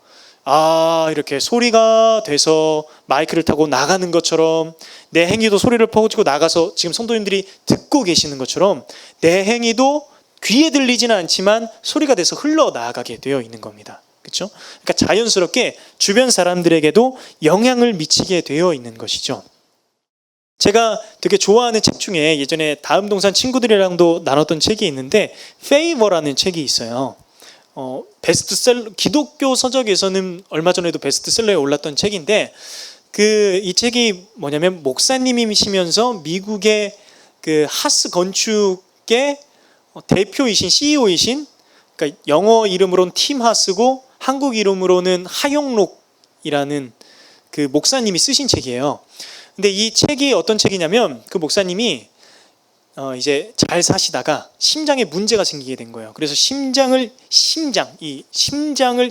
이렇게 소리가 돼서 마이크를 타고 나가는 것처럼 내 행위도 소리를 퍼지고 나가서 지금 성도님들이 듣고 계시는 것처럼 내 행위도 귀에 들리지는 않지만 소리가 돼서 흘러나가게 되어 있는 겁니다. 그렇죠? 그러니까 자연스럽게 주변 사람들에게도 영향을 미치게 되어 있는 것이죠. 제가 되게 좋아하는 책 중에 예전에 다음 동산 친구들이랑도 나눴던 책이 있는데 페이버라는 책이 있어요. 베스트셀러, 기독교 서적에서는 얼마 전에도 베스트셀러에 올랐던 책인데 이 책이 뭐냐면 목사님이시면서 미국의 그 하스 건축의 대표이신 CEO이신, 그러니까 영어 이름으로는 팀 하스고 한국 이름으로는 하용록이라는 그 목사님이 쓰신 책이에요. 근데 이 책이 어떤 책이냐면 그 목사님이 이제 잘 사시다가 심장에 문제가 생기게 된 거예요. 그래서 심장을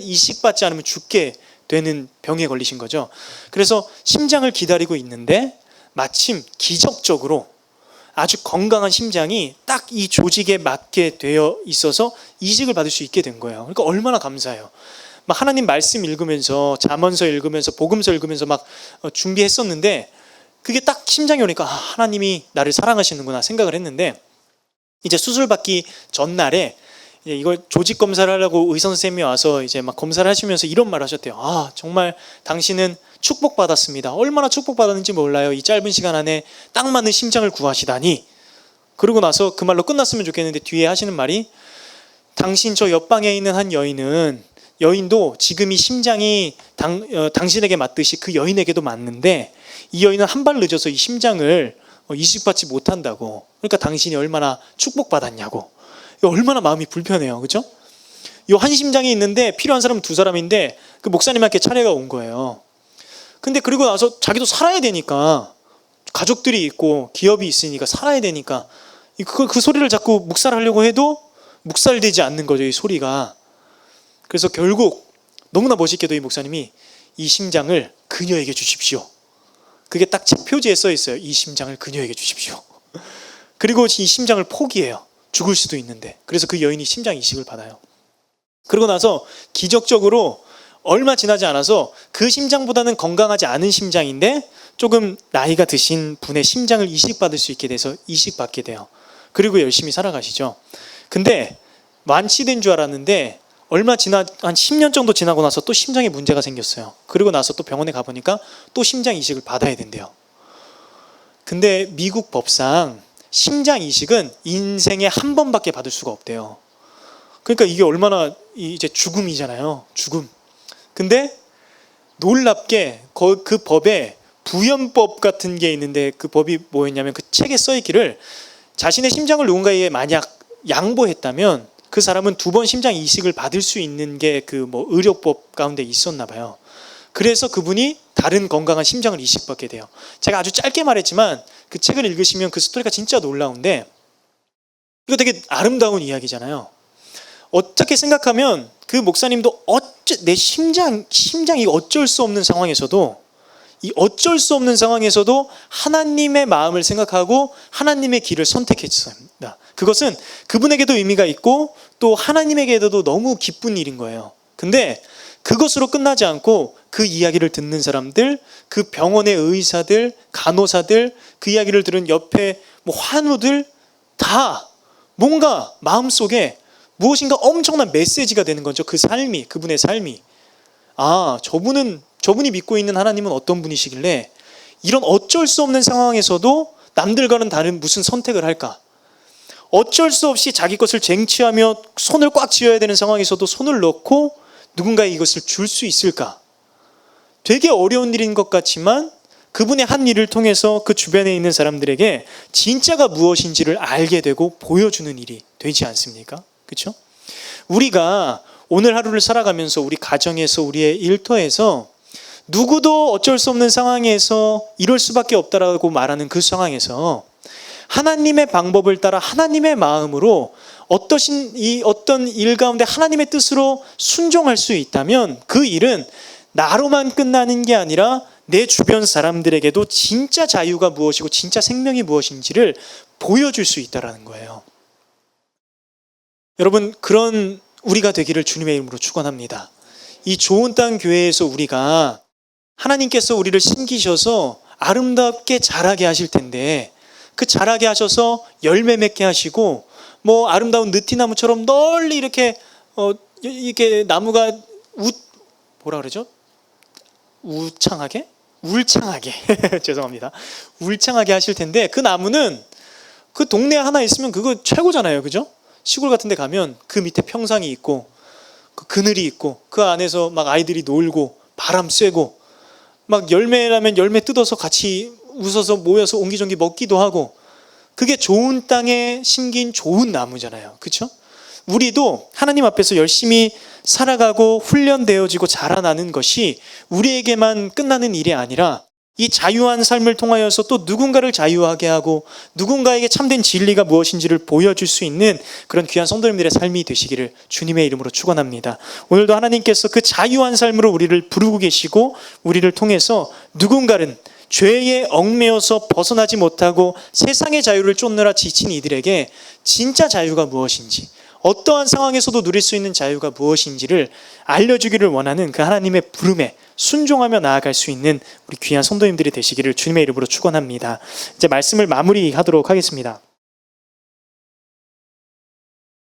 이식받지 않으면 죽게 되는 병에 걸리신 거죠. 그래서 심장을 기다리고 있는데 마침 기적적으로 아주 건강한 심장이 딱 이 조직에 맞게 되어 있어서 이식을 받을 수 있게 된 거예요. 그러니까 얼마나 감사해요. 막 하나님 말씀 읽으면서 잠언서 읽으면서 복음서 읽으면서 막 준비했었는데 그게 딱 심장에 오니까 하나님이 나를 사랑하시는구나 생각을 했는데, 이제 수술 받기 전날에 이제 이걸 조직 검사를 하려고 의사 선생님이 와서 이제 막 검사를 하시면서 이런 말을 하셨대요. 정말 당신은 축복받았습니다. 얼마나 축복받았는지 몰라요. 이 짧은 시간 안에 딱 맞는 심장을 구하시다니. 그러고 나서 그 말로 끝났으면 좋겠는데 뒤에 하시는 말이, 당신 저 옆방에 있는 한 여인도 지금 이 심장이 당신에게 맞듯이 그 여인에게도 맞는데 이 여인은 한 발 늦어서 이 심장을 이식받지 못한다고. 그러니까 당신이 얼마나 축복받았냐고. 얼마나 마음이 불편해요. 그렇죠? 이 한 심장이 있는데 필요한 사람은 두 사람인데 그 목사님한테 차례가 온 거예요. 근데 그리고 나서 자기도 살아야 되니까, 가족들이 있고 기업이 있으니까 살아야 되니까 그 소리를 자꾸 묵살하려고 해도 묵살되지 않는 거죠, 이 소리가. 그래서 결국 너무나 멋있게도 이 목사님이 이 심장을 그녀에게 주십시오. 그게 딱 책 표지에 써 있어요. 이 심장을 그녀에게 주십시오. 그리고 이 심장을 포기해요. 죽을 수도 있는데. 그래서 그 여인이 심장 이식을 받아요. 그러고 나서 기적적으로 얼마 지나지 않아서 그 심장보다는 건강하지 않은 심장인데 조금 나이가 드신 분의 심장을 이식받을 수 있게 돼서 이식받게 돼요. 그리고 열심히 살아가시죠. 근데 완치된 줄 알았는데 한 10년 정도 지나고 나서 또 심장에 문제가 생겼어요. 그리고 나서 또 병원에 가보니까 또 심장 이식을 받아야 된대요. 근데 미국 법상 심장 이식은 인생에 한 번밖에 받을 수가 없대요. 그러니까 이게 얼마나 이제 죽음이잖아요. 죽음. 근데 놀랍게 그 법에 부연법 같은 게 있는데, 그 법이 뭐였냐면 그 책에 써있기를 자신의 심장을 누군가에게 만약 양보했다면 그 사람은 2번 심장 이식을 받을 수 있는 게 그 의료법 가운데 있었나 봐요. 그래서 그분이 다른 건강한 심장을 이식받게 돼요. 제가 아주 짧게 말했지만 그 책을 읽으시면 그 스토리가 진짜 놀라운데, 이거 되게 아름다운 이야기잖아요. 어떻게 생각하면 그 목사님도 내 심장이 어쩔 수 없는 상황에서도, 이 어쩔 수 없는 상황에서도 하나님의 마음을 생각하고 하나님의 길을 선택했습니다. 그것은 그분에게도 의미가 있고 또 하나님에게도 너무 기쁜 일인 거예요. 근데 그것으로 끝나지 않고 그 이야기를 듣는 사람들, 그 병원의 의사들, 간호사들, 그 이야기를 들은 옆에 환우들 다 뭔가 마음속에 무엇인가 엄청난 메시지가 되는 거죠. 그분의 삶이. 저분이 믿고 있는 하나님은 어떤 분이시길래 이런 어쩔 수 없는 상황에서도 남들과는 다른 무슨 선택을 할까? 어쩔 수 없이 자기 것을 쟁취하며 손을 꽉 쥐어야 되는 상황에서도 손을 넣고 누군가에 이것을 줄 수 있을까? 되게 어려운 일인 것 같지만 그분의 한 일을 통해서 그 주변에 있는 사람들에게 진짜가 무엇인지를 알게 되고 보여주는 일이 되지 않습니까? 그렇죠? 우리가 오늘 하루를 살아가면서 우리 가정에서, 우리의 일터에서 누구도 어쩔 수 없는 상황에서 이럴 수밖에 없다라고 말하는 그 상황에서 하나님의 방법을 따라 하나님의 마음으로 어떤 일 가운데 하나님의 뜻으로 순종할 수 있다면 그 일은 나로만 끝나는 게 아니라 내 주변 사람들에게도 진짜 자유가 무엇이고 진짜 생명이 무엇인지를 보여줄 수 있다는 거예요. 여러분, 그런 우리가 되기를 주님의 이름으로 축원합니다. 이 좋은 땅 교회에서 우리가 하나님께서 우리를 심기셔서 아름답게 자라게 하실 텐데, 그 자라게 하셔서 열매 맺게 하시고 아름다운 느티나무처럼 널리 이렇게 나무가 울창하게 죄송합니다. 울창하게 하실 텐데, 그 나무는 그 동네에 하나 있으면 그거 최고잖아요. 그죠? 시골 같은 데 가면 그 밑에 평상이 있고 그 그늘이 있고 그 안에서 막 아이들이 놀고 바람 쐬고 막 열매라면 열매 뜯어서 같이 웃어서 모여서 옹기종기 먹기도 하고, 그게 좋은 땅에 심긴 좋은 나무잖아요. 그렇죠? 우리도 하나님 앞에서 열심히 살아가고 훈련되어지고 자라나는 것이 우리에게만 끝나는 일이 아니라 이 자유한 삶을 통하여서 또 누군가를 자유하게 하고 누군가에게 참된 진리가 무엇인지를 보여줄 수 있는 그런 귀한 성도님들의 삶이 되시기를 주님의 이름으로 축원합니다. 오늘도 하나님께서 그 자유한 삶으로 우리를 부르고 계시고 우리를 통해서 누군가는 죄에 얽매여서 벗어나지 못하고 세상의 자유를 쫓느라 지친 이들에게 진짜 자유가 무엇인지, 어떠한 상황에서도 누릴 수 있는 자유가 무엇인지를 알려주기를 원하는 그 하나님의 부름에 순종하며 나아갈 수 있는 우리 귀한 성도님들이 되시기를 주님의 이름으로 축원합니다. 이제 말씀을 마무리하도록 하겠습니다.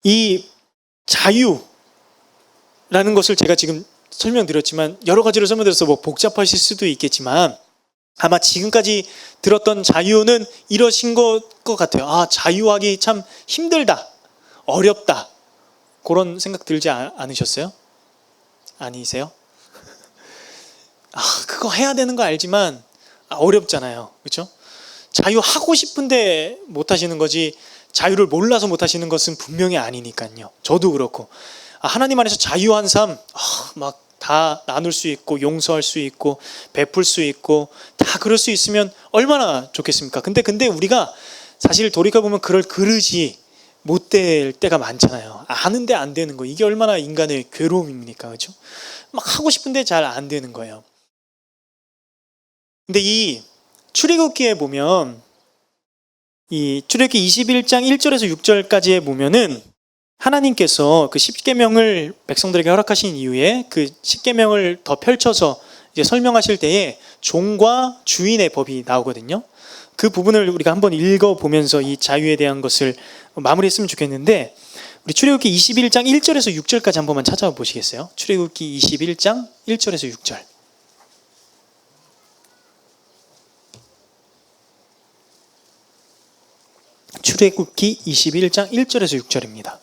이 자유라는 것을 제가 지금 설명드렸지만 여러 가지로 설명드려서 뭐 복잡하실 수도 있겠지만 아마 지금까지 들었던 자유는 이러신 것 같아요. 아, 자유하기 참 힘들다, 어렵다, 그런 생각 들지 않으셨어요? 아니세요? 그거 해야 되는 거 알지만 어렵잖아요. 그렇죠? 자유하고 싶은데 못 하시는 거지 자유를 몰라서 못 하시는 것은 분명히 아니니까요. 저도 그렇고 하나님 안에서 자유한 삶 막 다 나눌 수 있고 용서할 수 있고 베풀 수 있고 다 그럴 수 있으면 얼마나 좋겠습니까? 근데 우리가 사실 돌이켜보면 그럴 그릇이 못 될 때가 많잖아요. 아는데 안 되는 거, 이게 얼마나 인간의 괴로움입니까? 그렇죠? 막 하고 싶은데 잘 안 되는 거예요. 근데 이 출애굽기에 보면 이 출애굽기 21장 1절에서 6절까지에 보면은 하나님께서 그 십계명을 백성들에게 허락하신 이후에 그 십계명을 더 펼쳐서 이제 설명하실 때에 종과 주인의 법이 나오거든요. 그 부분을 우리가 한번 읽어보면서 이 자유에 대한 것을 마무리했으면 좋겠는데, 우리 출애굽기 21장 1절에서 6절까지 한 번만 찾아와 보시겠어요? 출애굽기 21장 1절에서 6절. 출애굽기 21장 1절에서 6절입니다.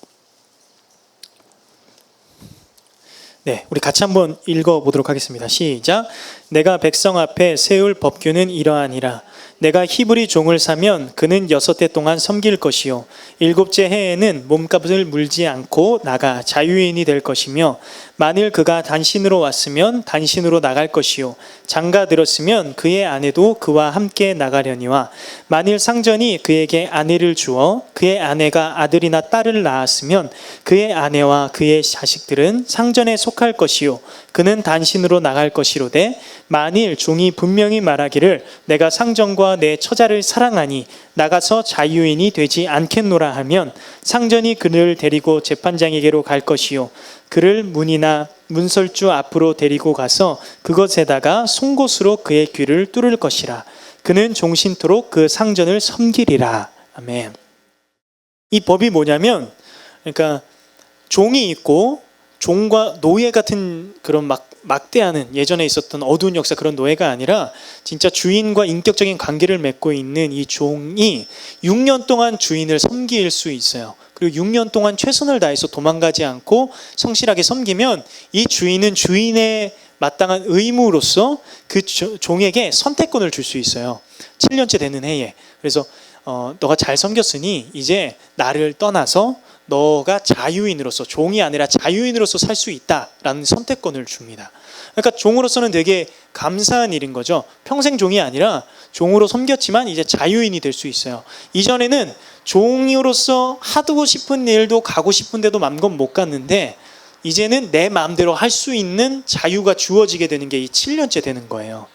네, 우리 같이 한번 읽어보도록 하겠습니다. 시작. 내가 백성 앞에 세울 법규는 이러하니라. 내가 히브리 종을 사면 그는 6해 동안 섬길 것이요 7째 해에는 몸값을 물지 않고 나가 자유인이 될 것이며, 만일 그가 단신으로 왔으면 단신으로 나갈 것이요 장가 들었으면 그의 아내도 그와 함께 나가려니와, 만일 상전이 그에게 아내를 주어 그의 아내가 아들이나 딸을 낳았으면 그의 아내와 그의 자식들은 상전에 속할 것이요 그는 단신으로 나갈 것이로되, 만일 종이 분명히 말하기를 내가 상전과 내 처자를 사랑하니 나가서 자유인이 되지 않겠노라 하면 상전이 그를 데리고 재판장에게로 갈 것이요 그를 문이나 문설주 앞으로 데리고 가서 그것에다가 송곳으로 그의 귀를 뚫을 것이라. 그는 종신토록 그 상전을 섬기리라. 아멘. 이 법이 뭐냐면, 그러니까 종이 있고 종과 노예 같은 그런 막대하는 예전에 있었던 어두운 역사, 그런 노예가 아니라 진짜 주인과 인격적인 관계를 맺고 있는 이 종이 6년 동안 주인을 섬길 수 있어요. 그리고 6년 동안 최선을 다해서 도망가지 않고 성실하게 섬기면 이 주인은 주인의 마땅한 의무로서 그 종에게 선택권을 줄 수 있어요. 7년째 되는 해에. 그래서 너가 잘 섬겼으니 이제 나를 떠나서 너가 자유인으로서, 종이 아니라 자유인으로서 살 수 있다라는 선택권을 줍니다. 그러니까 종으로서는 되게 감사한 일인 거죠. 평생 종이 아니라 종으로 섬겼지만 이제 자유인이 될 수 있어요. 이전에는 종으로서 하고 싶은 일도 가고 싶은 데도 맘껏 못 갔는데 이제는 내 마음대로 할 수 있는 자유가 주어지게 되는 게 이 7년째 되는 거예요.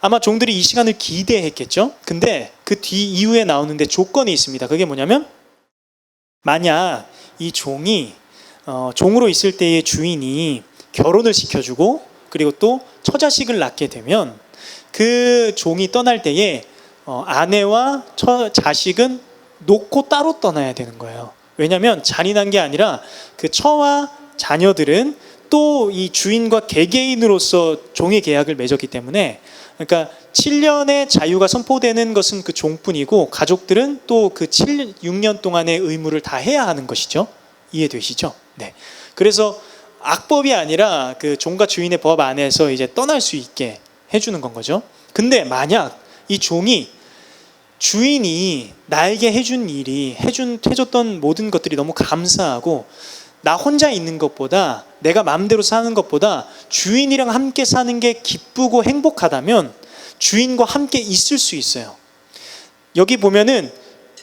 아마 종들이 이 시간을 기대했겠죠. 근데 그 뒤 이후에 나오는데 조건이 있습니다. 그게 뭐냐면, 만약 이 종이 종으로 있을 때의 주인이 결혼을 시켜주고 그리고 또 처자식을 낳게 되면 그 종이 떠날 때에 아내와 자식은 놓고 따로 떠나야 되는 거예요. 왜냐하면 잔인한 게 아니라 그 처와 자녀들은 또 이 주인과 개개인으로서 종의 계약을 맺었기 때문에, 그러니까 7년의 자유가 선포되는 것은 그 종뿐이고 가족들은 또 그 6년 동안의 의무를 다 해야 하는 것이죠. 이해되시죠? 네. 그래서 악법이 아니라 그 종과 주인의 법 안에서 이제 떠날 수 있게 해주는 건 거죠. 근데 만약 이 종이 주인이 나에게 해준 일이 해줬던 모든 것들이 너무 감사하고 나 혼자 있는 것보다, 내가 마음대로 사는 것보다 주인이랑 함께 사는 게 기쁘고 행복하다면 주인과 함께 있을 수 있어요. 여기 보면은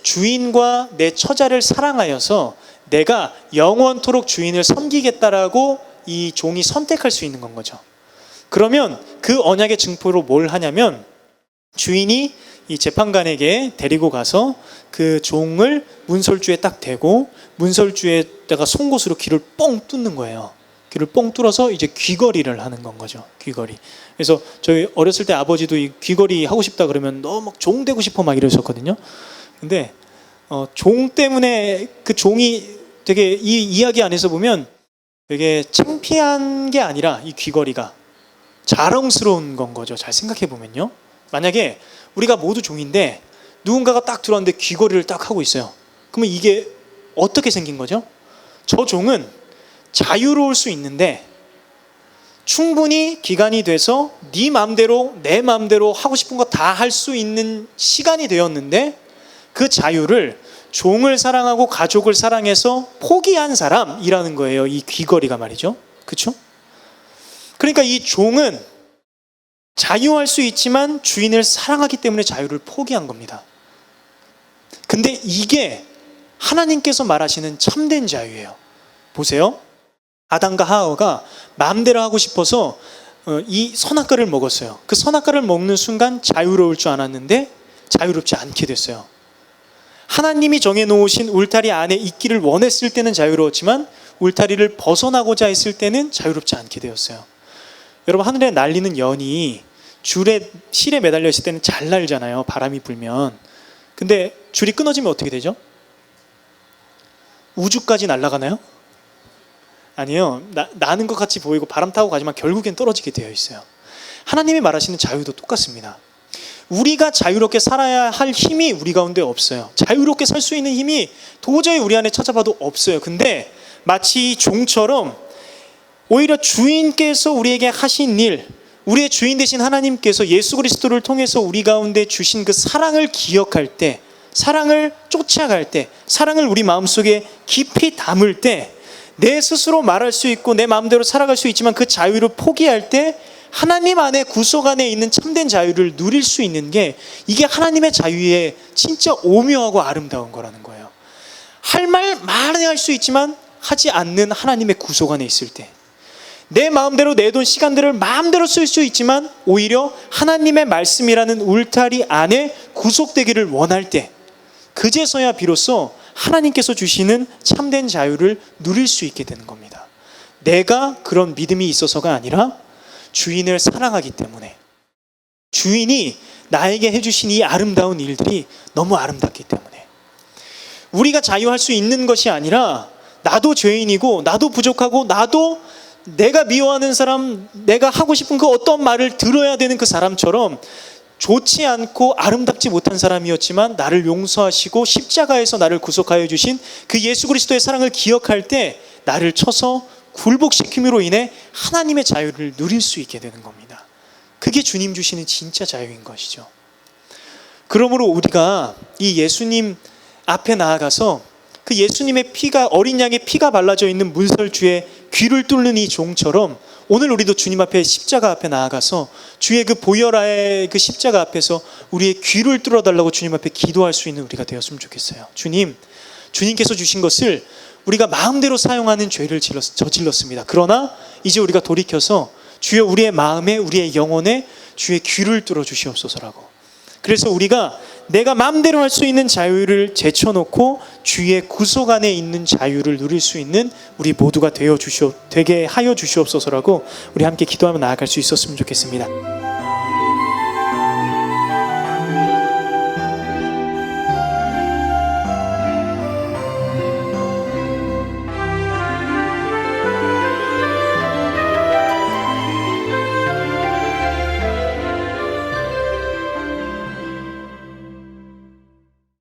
주인과 내 처자를 사랑하여서 내가 영원토록 주인을 섬기겠다라고 이 종이 선택할 수 있는 건 거죠. 그러면 그 언약의 증표로 뭘 하냐면 주인이 이 재판관에게 데리고 가서 그 종을 문설주에 딱 대고 문설주에다가 송곳으로 귀를 뻥 뚫는 거예요. 귀를 뻥 뚫어서 이제 귀걸이를 하는 건 거죠. 귀걸이. 그래서 저희 어렸을 때 아버지도 이 귀걸이 하고 싶다 그러면 너 막 종 되고 싶어 막 이러셨거든요. 근데 종 때문에 그 종이 되게 이 이야기 안에서 보면 되게 창피한 게 아니라 이 귀걸이가 자랑스러운 건 거죠. 잘 생각해 보면요. 만약에 우리가 모두 종인데 누군가가 딱 들어왔는데 귀걸이를 딱 하고 있어요. 그러면 이게 어떻게 생긴 거죠? 저 종은 자유로울 수 있는데 충분히 기간이 돼서 네 마음대로 내 마음대로 하고 싶은 거 다 할 수 있는 시간이 되었는데 그 자유를 종을 사랑하고 가족을 사랑해서 포기한 사람이라는 거예요. 이 귀걸이가 말이죠. 그렇죠? 그러니까 이 종은 자유할 수 있지만 주인을 사랑하기 때문에 자유를 포기한 겁니다. 근데 이게 하나님께서 말하시는 참된 자유예요. 보세요. 아담과 하와가 마음대로 하고 싶어서 이 선악과를 먹었어요. 그 선악과를 먹는 순간 자유로울 줄 알았는데 자유롭지 않게 됐어요. 하나님이 정해놓으신 울타리 안에 있기를 원했을 때는 자유로웠지만 울타리를 벗어나고자 했을 때는 자유롭지 않게 되었어요. 여러분, 하늘에 날리는 연이 실에 매달려 있을 때는 잘 날잖아요. 바람이 불면. 근데 줄이 끊어지면 어떻게 되죠? 우주까지 날아가나요? 아니요. 나는 것 같이 보이고 바람 타고 가지만 결국엔 떨어지게 되어 있어요. 하나님이 말하시는 자유도 똑같습니다. 우리가 자유롭게 살아야 할 힘이 우리 가운데 없어요. 자유롭게 살 수 있는 힘이 도저히 우리 안에 찾아봐도 없어요. 근데 마치 종처럼 오히려 주인께서 우리에게 하신 일, 우리의 주인 되신 하나님께서 예수 그리스도를 통해서 우리 가운데 주신 그 사랑을 기억할 때, 사랑을 쫓아갈 때, 사랑을 우리 마음속에 깊이 담을 때 내 스스로 말할 수 있고 내 마음대로 살아갈 수 있지만 그 자유를 포기할 때 하나님 안에 구속 안에 있는 참된 자유를 누릴 수 있는 게 이게 하나님의 자유의 진짜 오묘하고 아름다운 거라는 거예요. 할 말 많이 할 수 있지만 하지 않는 하나님의 구속 안에 있을 때 내 마음대로 내 돈 시간들을 마음대로 쓸 수 있지만 오히려 하나님의 말씀이라는 울타리 안에 구속되기를 원할 때 그제서야 비로소 하나님께서 주시는 참된 자유를 누릴 수 있게 되는 겁니다. 내가 그런 믿음이 있어서가 아니라 주인을 사랑하기 때문에, 주인이 나에게 해주신 이 아름다운 일들이 너무 아름답기 때문에 우리가 자유할 수 있는 것이 아니라 나도 죄인이고 나도 부족하고 나도 내가 미워하는 사람, 내가 하고 싶은 그 어떤 말을 들어야 되는 그 사람처럼 좋지 않고 아름답지 못한 사람이었지만 나를 용서하시고 십자가에서 나를 구속하여 주신 그 예수 그리스도의 사랑을 기억할 때 나를 쳐서 굴복시킴으로 인해 하나님의 자유를 누릴 수 있게 되는 겁니다. 그게 주님 주시는 진짜 자유인 것이죠. 그러므로 우리가 이 예수님 앞에 나아가서 그 예수님의 피가, 어린 양의 피가 발라져 있는 문설주에 귀를 뚫는 이 종처럼 오늘 우리도 주님 앞에 십자가 앞에 나아가서 주의 그 보혈의 그 십자가 앞에서 우리의 귀를 뚫어달라고 주님 앞에 기도할 수 있는 우리가 되었으면 좋겠어요. 주님께서 주신 것을 우리가 마음대로 사용하는 죄를 저질렀습니다. 그러나 이제 우리가 돌이켜서 주여 우리의 마음에 우리의 영혼에 주의 귀를 뚫어 주시옵소서라고. 그래서 우리가 내가 마음대로 할 수 있는 자유를 제쳐놓고 주의 구속 안에 있는 자유를 누릴 수 있는 우리 모두가 되게 하여 주시옵소서라고 우리 함께 기도하며 나아갈 수 있었으면 좋겠습니다.